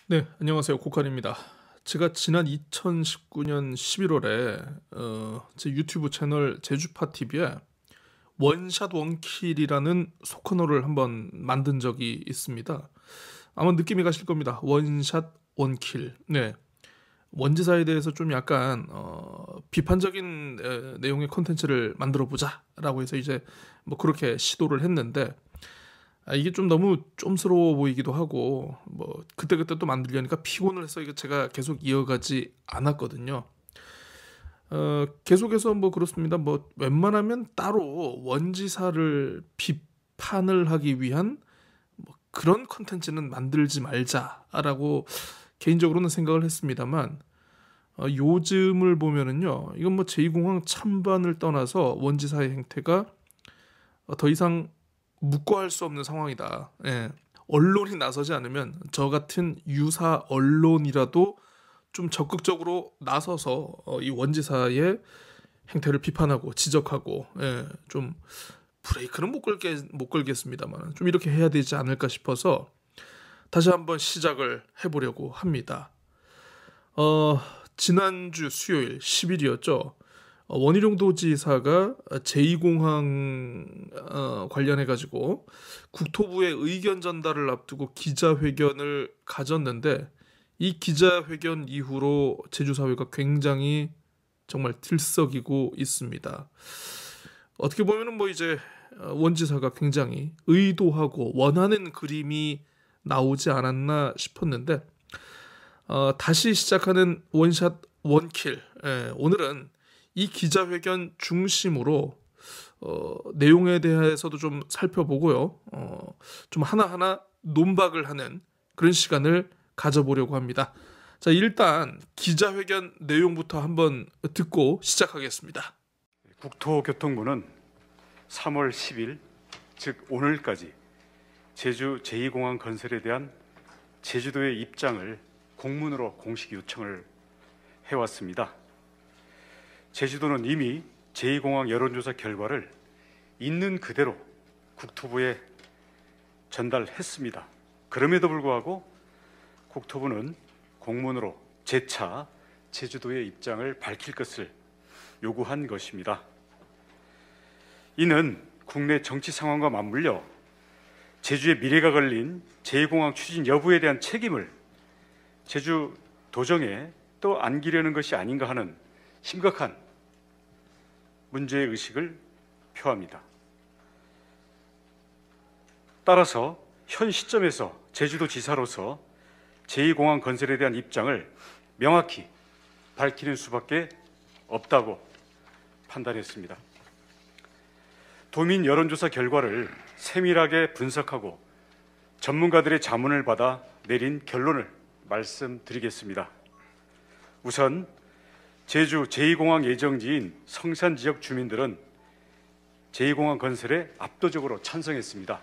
네, 안녕하세요. 고칸입니다. 제가 지난 2019년 11월에 제 유튜브 채널 제주파TV에 원샷 원킬이라는 소코너를 한번 만든 적이 있습니다. 아마 느낌이 가실 겁니다. 원샷 원킬. 네, 원지사에 대해서 좀 약간 비판적인 내용의 콘텐츠를 만들어 보자라고 해서 이제 뭐 그렇게 시도를 했는데 이게 좀 너무 좀스러워 보이기도 하고 뭐 그때그때 또 만들려니까 피곤을 해서 이거 제가 계속 이어가지 않았거든요. 계속해서 뭐 그렇습니다. 뭐 웬만하면 따로 원지사를 비판을 하기 위한 뭐 그런 컨텐츠는 만들지 말자라고 개인적으로는 생각을 했습니다만 요즘을 보면은요, 이건 뭐 제2공항 찬반을 떠나서 원지사의 행태가 더 이상 묵고할 수 없는 상황이다. 예. 언론이 나서지 않으면 저 같은 유사 언론이라도 좀 적극적으로 나서서 이 원지사의 행태를 비판하고 지적하고, 좀 브레이크는 못 걸겠습니다만 좀 이렇게 해야 되지 않을까 싶어서 다시 한번 시작을 해보려고 합니다. 어, 지난주 수요일 10일이었죠. 원희룡 도지사가 제2공항 관련해 가지고 국토부의 의견 전달을 앞두고 기자회견을 가졌는데, 이 기자회견 이후로 제주 사회가 굉장히 정말 들썩이고 있습니다. 어떻게 보면은 뭐 이제 원지사가 굉장히 의도하고 원하는 그림이 나오지 않았나 싶었는데, 다시 시작하는 원샷 원킬. 오늘은 이 기자회견 중심으로 내용에 대해서도 좀 살펴보고요. 좀 하나하나 논박을 하는 그런 시간을 가져보려고 합니다. 자, 일단 기자회견 내용부터 한번 듣고 시작하겠습니다. 국토교통부는 3월 10일, 즉 오늘까지 제주 제2공항 건설에 대한 제주도의 입장을 공문으로 공식 요청을 해왔습니다. 제주도는 이미 제2공항 여론조사 결과를 있는 그대로 국토부에 전달했습니다. 그럼에도 불구하고 국토부는 공문으로 재차 제주도의 입장을 밝힐 것을 요구한 것입니다. 이는 국내 정치 상황과 맞물려 제주의 미래가 걸린 제2공항 추진 여부에 대한 책임을 제주 도정에 또 안기려는 것이 아닌가 하는 심각한 문제의식을 표합니다. 따라서 현 시점에서 제주도지사로서 제2공항 건설에 대한 입장을 명확히 밝히는 수밖에 없다고 판단했습니다. 도민 여론조사 결과를 세밀하게 분석하고 전문가들의 자문을 받아 내린 결론을 말씀드리겠습니다. 우선 제주 제2공항 예정지인 성산 지역 주민들은 제2공항 건설에 압도적으로 찬성했습니다.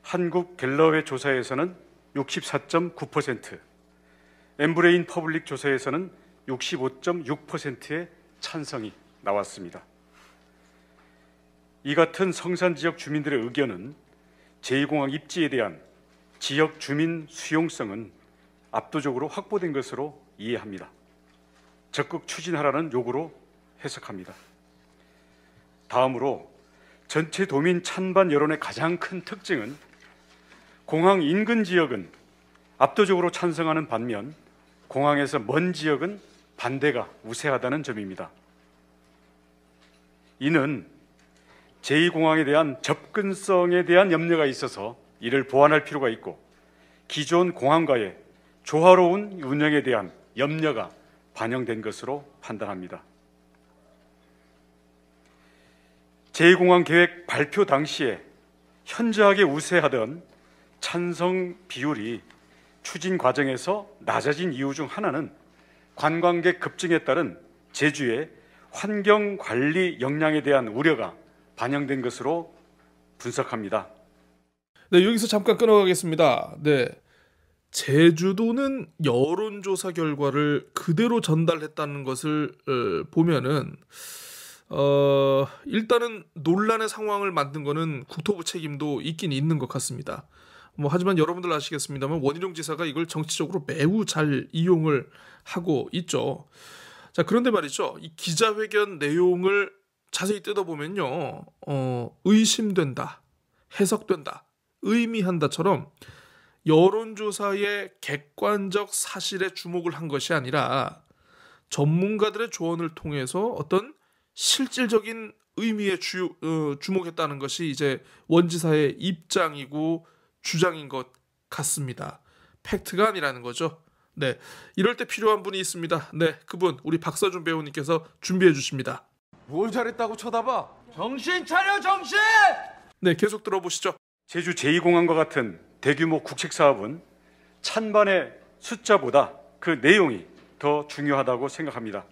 한국갤럽의 조사에서는 64.9%, 엠브레인 퍼블릭 조사에서는 65.6%의 찬성이 나왔습니다. 이 같은 성산 지역 주민들의 의견은 제2공항 입지에 대한 지역 주민 수용성은 압도적으로 확보된 것으로 이해합니다. 적극 추진하라는 요구로 해석합니다. 다음으로 전체 도민 찬반 여론의 가장 큰 특징은 공항 인근 지역은 압도적으로 찬성하는 반면 공항에서 먼 지역은 반대가 우세하다는 점입니다. 이는 제2공항에 대한 접근성에 대한 염려가 있어서 이를 보완할 필요가 있고 기존 공항과의 조화로운 운영에 대한 염려가 반영된 것으로 판단합니다. 제2공항 계획 발표 당시에 현저하게 우세하던 찬성 비율이 추진 과정에서 낮아진 이유 중 하나는 관광객 급증에 따른 제주의 환경관리 역량에 대한 우려가 반영된 것으로 분석합니다. 네, 여기서 잠깐 끊어가겠습니다. 네, 제주도는 여론조사 결과를 그대로 전달했다는 것을 보면은 일단은 논란의 상황을 만든 거는 국토부 책임도 있긴 있는 것 같습니다. 뭐 하지만 여러분들 아시겠습니다만 원희룡 지사가 이걸 정치적으로 매우 잘 이용을 하고 있죠. 자, 그런데 말이죠. 이 기자회견 내용을 자세히 뜯어보면요. 의심된다, 해석된다, 의미한다처럼 여론조사의 객관적 사실에 주목을 한 것이 아니라 전문가들의 조언을 통해서 어떤 실질적인 의미에 주목했다는 것이 이제 원지사의 입장이고 주장인 것 같습니다. 팩트가 아니라는 거죠. 네, 이럴 때 필요한 분이 있습니다. 네, 그분 우리 박서준 배우님께서 준비해 주십니다. 뭘 잘했다고 쳐다봐? 정신 차려, 정신! 네, 계속 들어보시죠. 제주 제2공항과 같은 대규모 국책 사업은 찬반의 숫자보다 그 내용이 더 중요하다고 생각합니다.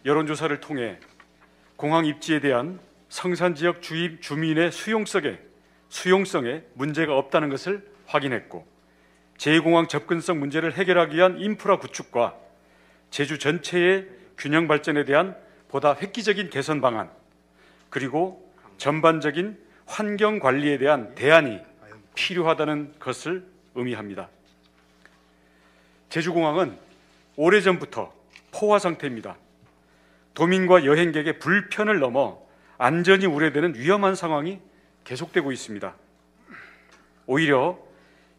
여론조사를 통해 공항 입지에 대한 성산지역 주민의 수용성에 문제가 없다는 것을 확인했고, 제2공항 접근성 문제를 해결하기 위한 인프라 구축과 제주 전체의 균형 발전에 대한 보다 획기적인 개선 방안, 그리고 전반적인 환경 관리에 대한 대안이 필요하다는 것을 의미합니다. 제주공항은 오래전부터 포화 상태입니다. 도민과 여행객의 불편을 넘어 안전이 우려되는 위험한 상황이 계속되고 있습니다. 오히려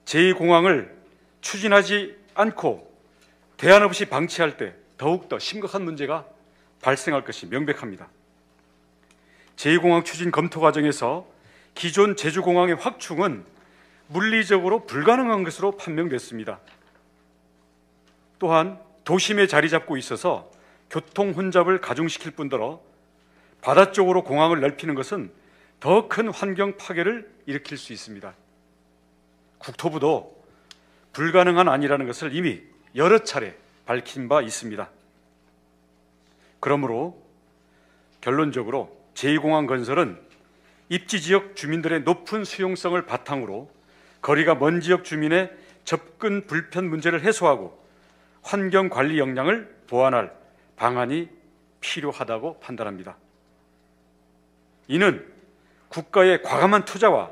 제2공항을 추진하지 않고 대안 없이 방치할 때 더욱더 심각한 문제가 발생할 것이 명백합니다. 제2공항 추진 검토 과정에서 기존 제주공항의 확충은 물리적으로 불가능한 것으로 판명됐습니다. 또한 도심에 자리 잡고 있어서 교통 혼잡을 가중시킬 뿐더러 바다 쪽으로 공항을 넓히는 것은 더 큰 환경 파괴를 일으킬 수 있습니다. 국토부도 불가능한 아니라는 것을 이미 여러 차례 밝힌 바 있습니다. 그러므로 결론적으로 제2공항 건설은 입지 지역 주민들의 높은 수용성을 바탕으로 거리가 먼 지역 주민의 접근 불편 문제를 해소하고 환경 관리 역량을 보완할 방안이 필요하다고 판단합니다. 이는 국가의 과감한 투자와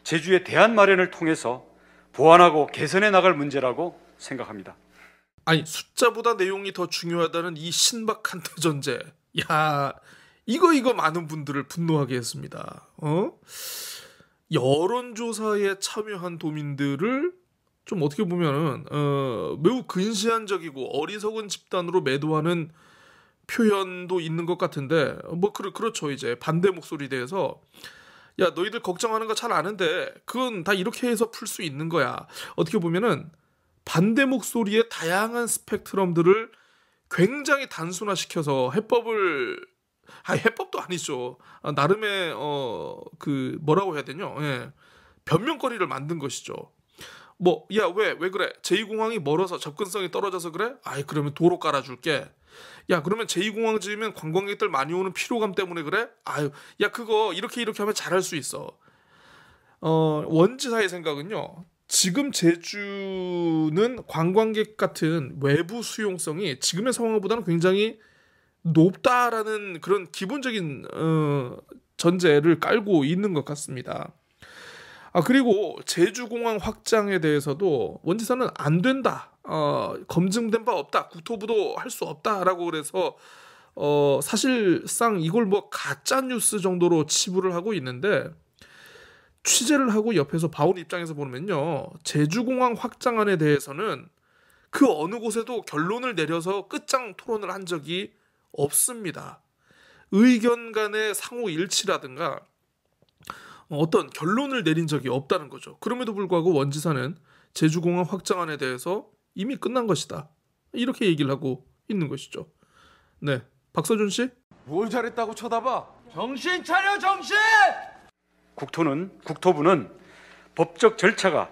제주의 대안 마련을 통해서 보완하고 개선해 나갈 문제라고 생각합니다. 아니, 숫자보다 내용이 더 중요하다는 이 신박한 대전제. 야, 이거 많은 분들을 분노하게 했습니다. 여론조사에 참여한 도민들을 좀 어떻게 보면은 매우 근시안적이고 어리석은 집단으로 매도하는 표현도 있는 것 같은데, 뭐 그렇죠. 이제 반대 목소리에 대해서 야, 너희들 걱정하는 거 잘 아는데 그건 다 이렇게 해서 풀 수 있는 거야. 어떻게 보면은 반대 목소리의 다양한 스펙트럼들을 굉장히 단순화시켜서 해법도 아니죠. 나름의 그 뭐라고 해야 되냐? 예. 변명거리를 만든 것이죠. 뭐, 야, 왜 그래? 제2공항이 멀어서 접근성이 떨어져서 그래? 아이, 그러면 도로 깔아줄게. 야, 그러면 제2공항 지으면 관광객들 많이 오는 피로감 때문에 그래? 아유, 야, 그거 이렇게 하면 잘할 수 있어. 원지사의 생각은요, 지금 제주는 관광객 같은 외부 수용성이 지금의 상황보다는 굉장히 높다라는 그런 기본적인 전제를 깔고 있는 것 같습니다. 그리고 제주공항 확장에 대해서도 원지사는 안 된다, 검증된 바 없다, 국토부도 할 수 없다라고 그래서 사실상 이걸 뭐 가짜 뉴스 정도로 치부를 하고 있는데, 취재를 하고 옆에서 봐온 입장에서 보면요, 제주공항 확장안에 대해서는 그 어느 곳에도 결론을 내려서 끝장 토론을 한 적이 없습니다. 의견 간의 상호 일치라든가 어떤 결론을 내린 적이 없다는 거죠. 그럼에도 불구하고 원지사는 제주공항 확장안에 대해서 이미 끝난 것이다, 이렇게 얘기를 하고 있는 것이죠. 네, 박서준 씨? 뭘 잘했다고 쳐다봐? 정신 차려, 정신! 국토부는 법적 절차가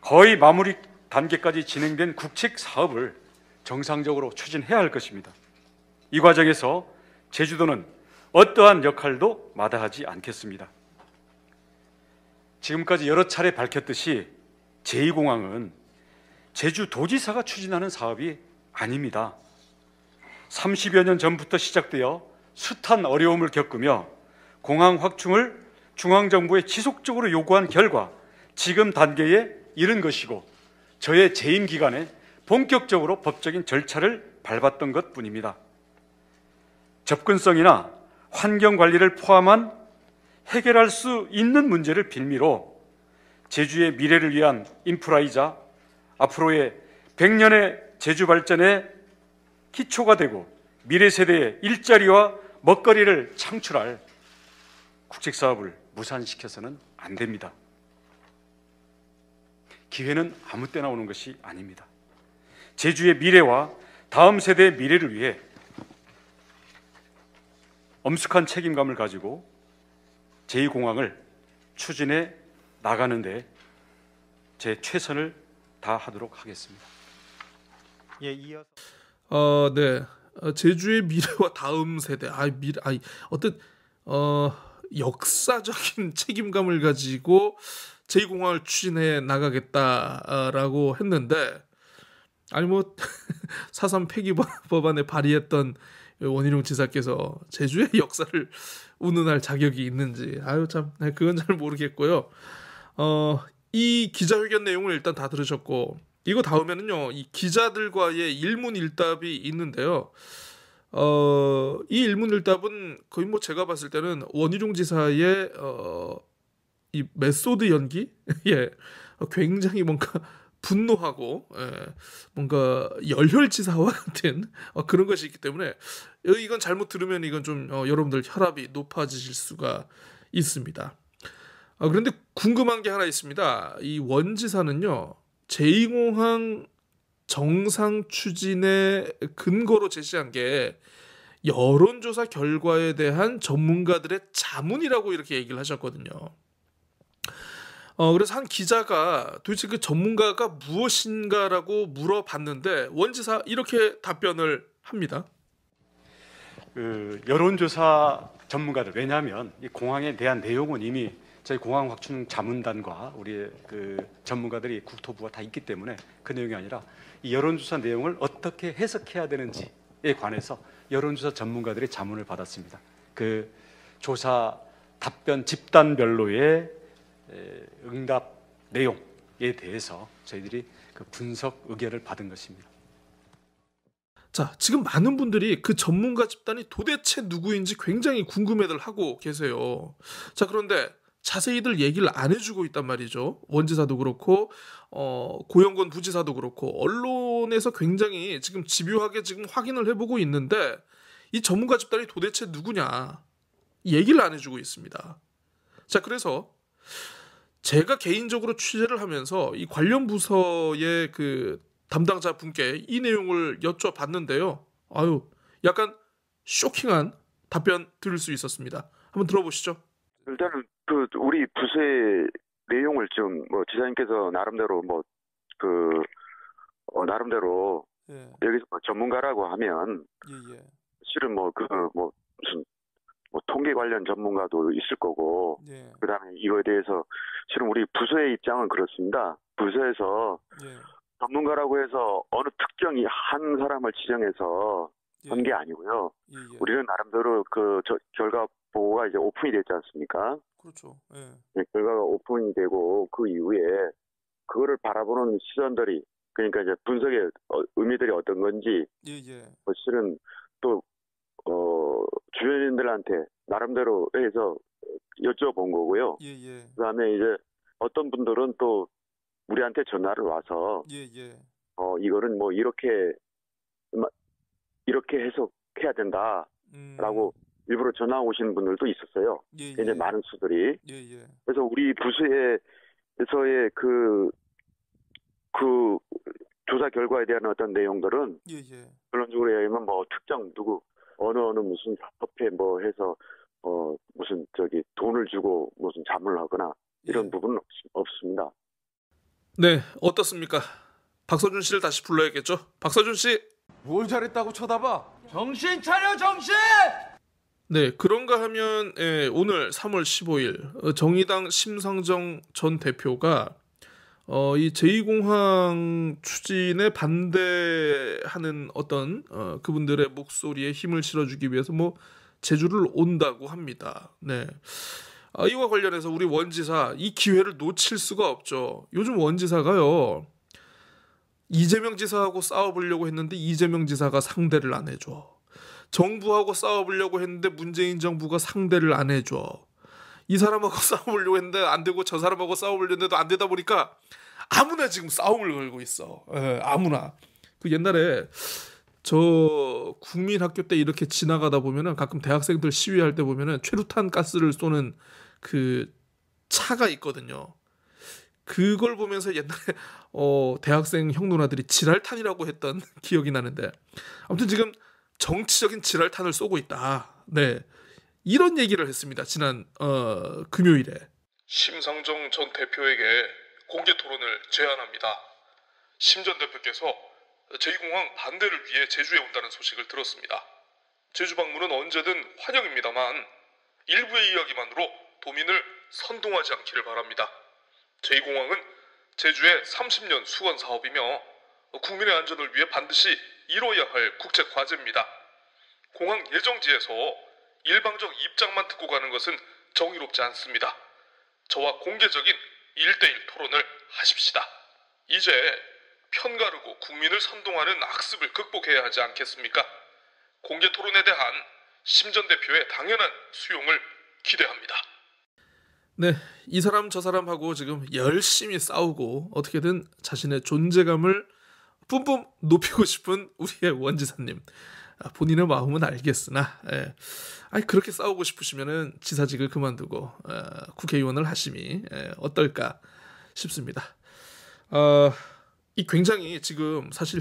거의 마무리 단계까지 진행된 국책 사업을 정상적으로 추진해야 할 것입니다. 이 과정에서 제주도는 어떠한 역할도 마다하지 않겠습니다. 지금까지 여러 차례 밝혔듯이 제2공항은 제주도지사가 추진하는 사업이 아닙니다. 30여 년 전부터 시작되어 숱한 어려움을 겪으며 공항 확충을 중앙정부에 지속적으로 요구한 결과 지금 단계에 이른 것이고 저의 재임 기간에 본격적으로 법적인 절차를 밟았던 것뿐입니다. 접근성이나 환경관리를 포함한 해결할 수 있는 문제를 빌미로 제주의 미래를 위한 인프라이자 앞으로의 100년의 제주 발전의 기초가 되고 미래 세대의 일자리와 먹거리를 창출할 국책사업을 무산시켜서는 안 됩니다. 기회는 아무 때나 오는 것이 아닙니다. 제주의 미래와 다음 세대의 미래를 위해 엄숙한 책임감을 가지고 제2공항을 추진해 나가는데 제 최선을 다하도록 하겠습니다. 예, 이어서 네. 제주의 미래와 다음 세대. 어떤 역사적인 책임감을 가지고 제2공항을 추진해 나가겠다라고 했는데, 아니 뭐 4.3 폐기 법안에 발의했던 원희룡 지사께서 제주의 역사를 운운할 자격이 있는지 참 그건 잘 모르겠고요. 이 기자회견 내용을 일단 다 들으셨고, 이거 다음에는요 이 기자들과의 일문일답이 있는데요. 이 일문일답은 거의 뭐 제가 봤을 때는 원희룡 지사의 이 메소드 연기 예 굉장히 뭔가 분노하고 뭔가 열혈지사와 같은 그런 것이 있기 때문에 이건 잘못 들으면 이건 좀 여러분들 혈압이 높아지실 수가 있습니다. 그런데 궁금한 게 하나 있습니다. 이 원지사는요 제2공항 정상 추진의 근거로 제시한 게 여론조사 결과에 대한 전문가들의 자문이라고 이렇게 얘기를 하셨거든요. 그래서 한 기자가 도대체 그 전문가가 무엇인가라고 물어봤는데 원지사 이렇게 답변을 합니다. 여론조사 전문가들, 왜냐하면 이 공항에 대한 내용은 이미 저희 공항 확충 자문단과 우리 그 전문가들이 국토부가 다 있기 때문에 그 내용이 아니라 이 여론조사 내용을 어떻게 해석해야 되는지에 관해서 여론조사 전문가들의 자문을 받았습니다. 그 조사 답변 집단별로의 응답 내용에 대해서 저희들이 그 분석 의견을 받은 것입니다. 자, 지금 많은 분들이 그 전문가 집단이 도대체 누구인지 굉장히 궁금해들 하고 계세요. 자, 그런데 자세히들 얘기를 안 해주고 있단 말이죠. 원지사도 그렇고 고영건 부지사도 그렇고 언론에서 굉장히 지금 집요하게 지금 확인을 해보고 있는데 이 전문가 집단이 도대체 누구냐 얘기를 안 해주고 있습니다. 자, 그래서 제가 개인적으로 취재를 하면서 이 관련 부서의 그 담당자 분께 이 내용을 여쭤봤는데요. 약간 쇼킹한 답변 들을 수 있었습니다. 한번 들어보시죠. 일단은 우리 부서의 내용을 좀 지사님께서 나름대로 나름대로 여기서 전문가라고 하면 실은 무슨 통계 관련 전문가도 있을 거고 그다음에 이거에 대해서 실은 우리 부서의 입장은 그렇습니다. 부서에서 전문가라고 해서 어느 특정히 한 사람을 지정해서 한 게 아니고요. 우리는 나름대로 결과 보고가 이제 오픈이 됐지 않습니까? 그렇죠. 네, 결과가 오픈이 되고 그 이후에 그거를 바라보는 시선들이 그러니까 이제 분석의 의미들이 어떤 건지 실은 또 주변인들한테 나름대로 해서 여쭤본 거고요. 그다음에 이제 어떤 분들은 또 우리한테 전화를 와서 이거는 이렇게 해석해야 된다라고 일부러 전화 오시는 분들도 있었어요. 굉장히 많은 수들이. 그래서 우리 부서에서의 그 조사 결과에 대한 어떤 내용들은 결론적으로 얘기하면 특정 누구 어느 무슨 협회 해서 무슨 돈을 주고 무슨 자문을 하거나 이런 부분은 없습니다. 네, 어떻습니까? 박서준 씨를 다시 불러야겠죠? 박서준 씨. 뭘 잘했다고 쳐다봐. 정신 차려 정신. 네, 그런가 하면 오늘 3월 15일 정의당 심상정 전 대표가 이 제2공항 추진에 반대하는 어떤 그분들의 목소리에 힘을 실어주기 위해서 제주를 온다고 합니다. 네, 이와 관련해서 우리 원지사 이 기회를 놓칠 수가 없죠. 요즘 원지사가요. 이재명 지사하고 싸워보려고 했는데 이재명 지사가 상대를 안 해줘. 정부하고 싸워보려고 했는데 문재인 정부가 상대를 안 해줘. 이 사람하고 싸워보려고 했는데 안 되고 저 사람하고 싸워보려고 했는데도 안 되다 보니까 아무나 지금 싸움을 걸고 있어. 아무나. 그 옛날에 저 국민학교 때 이렇게 지나가다 보면은 가끔 대학생들 시위할 때 보면은 최루탄 가스를 쏘는 그 차가 있거든요. 그걸 보면서 옛날에 대학생 형 누나들이 지랄탄이라고 했던 기억이 나는데 아무튼 지금 정치적인 지랄탄을 쏘고 있다. 네, 이런 얘기를 했습니다. 지난 금요일에. 심상정 전 대표에게 공개 토론을 제안합니다. 심 전 대표께서 제2공항 반대를 위해 제주에 온다는 소식을 들었습니다. 제주 방문은 언제든 환영입니다만 일부의 이야기만으로 도민을 선동하지 않기를 바랍니다. 제2공항은 제주의 30년 수건 사업이며 국민의 안전을 위해 반드시 이뤄야 할 국제 과제입니다. 공항 예정지에서 일방적 입장만 듣고 가는 것은 정의롭지 않습니다. 저와 공개적인 1대1 토론을 하십시다. 이제 편가르고 국민을 선동하는 악습을 극복해야 하지 않겠습니까? 공개 토론에 대한 심 전 대표의 당연한 수용을 기대합니다. 네, 이 사람 저 사람하고 지금 열심히 싸우고 어떻게든 자신의 존재감을 뿜뿜 높이고 싶은 우리의 원지사님. 본인의 마음은 알겠으나 그렇게 싸우고 싶으시면은 지사직을 그만두고 국회의원을 하심이 어떨까 싶습니다. 이 굉장히 지금 사실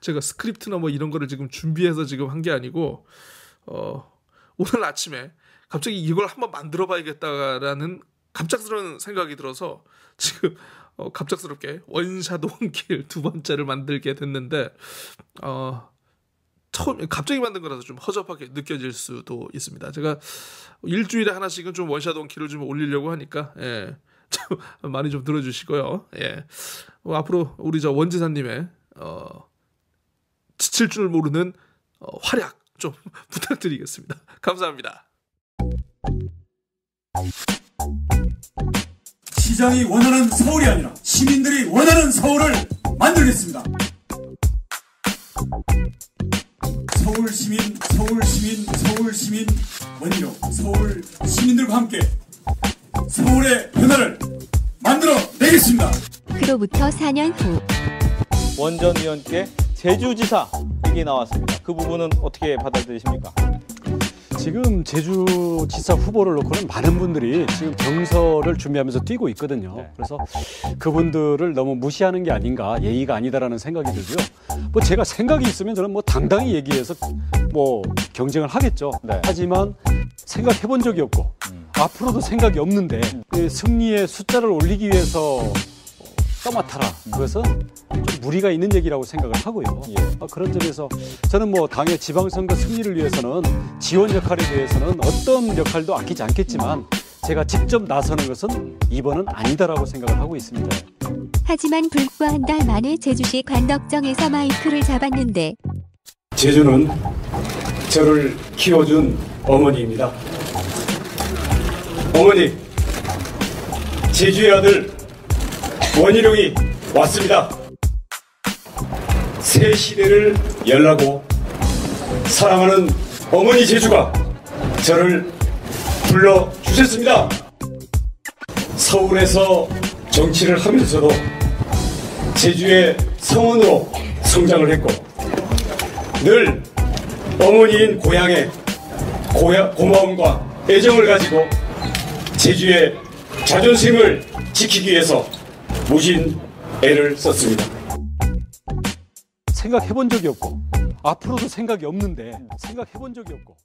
제가 스크립트나 뭐 이런 거를 지금 준비해서 지금 한 게 아니고 오늘 아침에 갑자기 이걸 한번 만들어 봐야겠다라는 갑작스러운 생각이 들어서 지금 갑작스럽게 원샷 원킬 두 번째를 만들게 됐는데 처음 갑자기 만든 거라서 좀 허접하게 느껴질 수도 있습니다. 제가 일주일에 하나씩은 좀 원샷 원킬을 좀 올리려고 하니까 좀 많이 좀 들어주시고요. 앞으로 우리 저 원지사님의 지칠 줄 모르는 활약 좀 부탁드리겠습니다. 감사합니다. 시장이 원하는 서울이 아니라 시민들이 원하는 서울을 만들겠습니다. 서울시민, 서울시민, 서울시민 원희룡, 서울 시민들과 함께 서울의 변화를 만들어내겠습니다. 그로부터 4년 후 원 전 의원께 제주지사 얘기 나왔습니다. 그 부분은 어떻게 받아들이십니까? 지금 제주지사 후보를 놓고는 많은 분들이 지금 경선을 준비하면서 뛰고 있거든요. 그래서 그분들을 너무 무시하는 게 아닌가, 예의가 아니다라는 생각이 들고요. 뭐 제가 생각이 있으면 저는 뭐 당당히 얘기해서 뭐 경쟁을 하겠죠. 하지만 생각해 본 적이 없고 앞으로도 생각이 없는데 승리의 숫자를 올리기 위해서 떠맡아라. 그것은 좀 무리가 있는 얘기라고 생각을 하고요. 그런 점에서 저는 뭐 당의 지방선거 승리를 위해서는 지원 역할에 대해서는 어떤 역할도 아끼지 않겠지만 제가 직접 나서는 것은 이번은 아니다라고 생각을 하고 있습니다. 하지만 불과 한 달 만에 제주시 관덕정에서 마이크를 잡았는데 제주는 저를 키워준 어머니입니다. 어머니, 제주의 아들 원희룡이 왔습니다. 새 시대를 열라고 사랑하는 어머니 제주가 저를 불러주셨습니다. 서울에서 정치를 하면서도 제주의 성원으로 성장을 했고 늘 어머니인 고향에 고마움과 애정을 가지고 제주의 자존심을 지키기 위해서 무신 애를 썼습니다. 생각해 본 적이 없고 앞으로도 생각이 없는데 생각해 본 적이 없고